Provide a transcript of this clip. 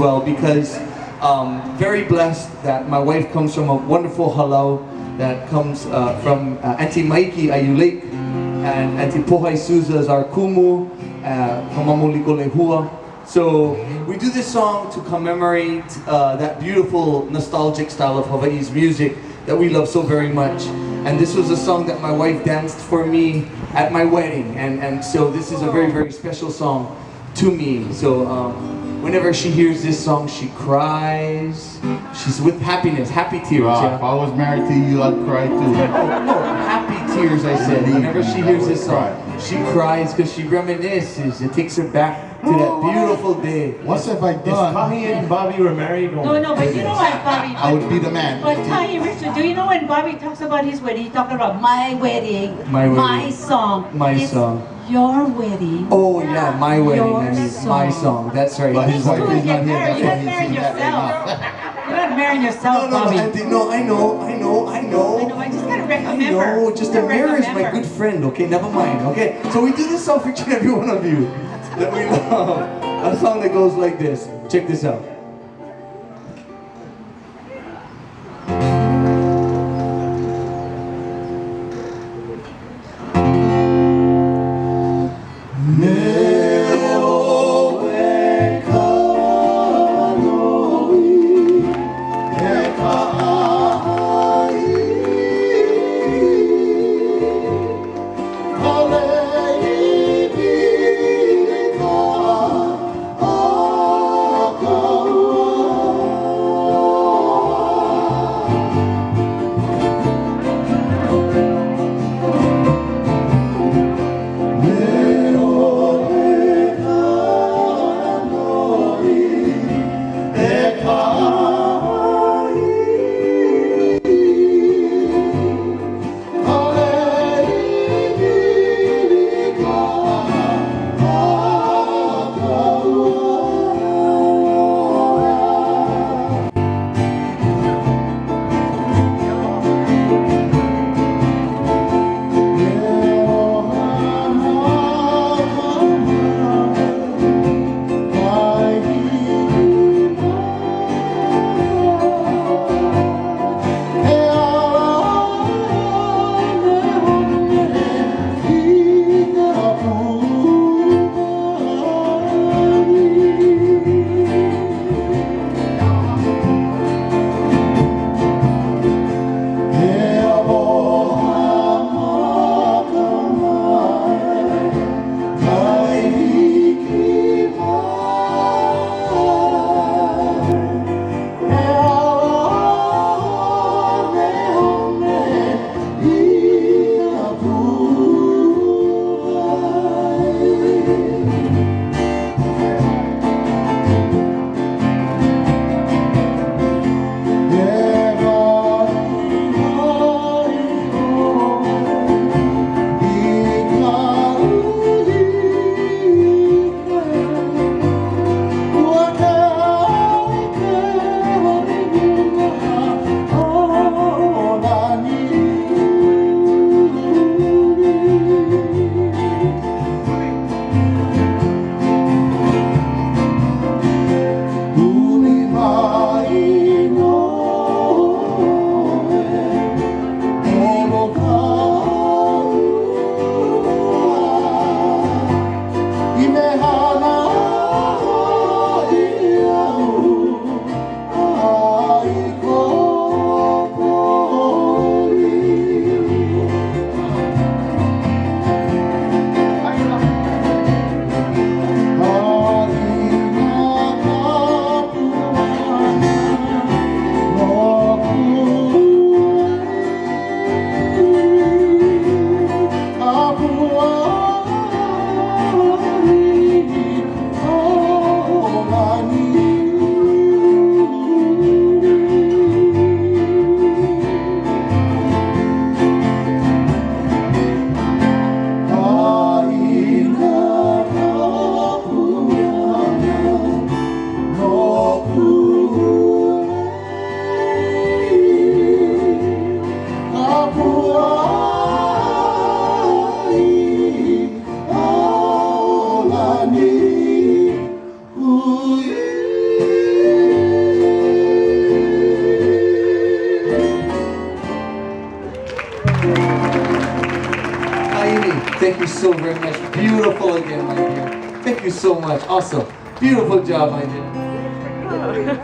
well because very blessed that my wife comes from a wonderful halau that comes from Auntie Maiki Ayulek and Auntie Pohai Souza is our kumu, Hamamuliko Lehua. So we do this song to commemorate that beautiful nostalgic style of Hawaii's music that we love so very much. And this was a song that my wife danced for me at my wedding, and so this is a very, very special song to me. So whenever she hears this song, she cries. She's with happiness, happy tears. Wow, Yeah? if I was married to you, I'd cry too. No, happy tears, I said. Whenever she hears this song, she cries because she reminisces. It takes her back to that beautiful day. What have I done? Kahi and Bobby were married? No, but you know what, Bobby? I would be the man. But Kahi, Richard, do you know when Bobby talks about his wedding, he's talking about my wedding, My wedding. my song. My It's song. Your wedding. Oh yeah, my wedding. Your I mean, song. my song. That's right. But It's his wife cool to is get not here. married. You're not That's why marrying he's singing that yourself. right You're not marrying yourself, No, Bobby. Auntie, no, I know. I know, I just gotta I remember. know, just a mirror is my good friend, okay? Never mind, okay? So we do this song for each and every one of you that we love. A song that goes like this. Check this out. Go Thank you so very much. Beautiful again, my dear. Thank you so much. Awesome. Beautiful job, my dear.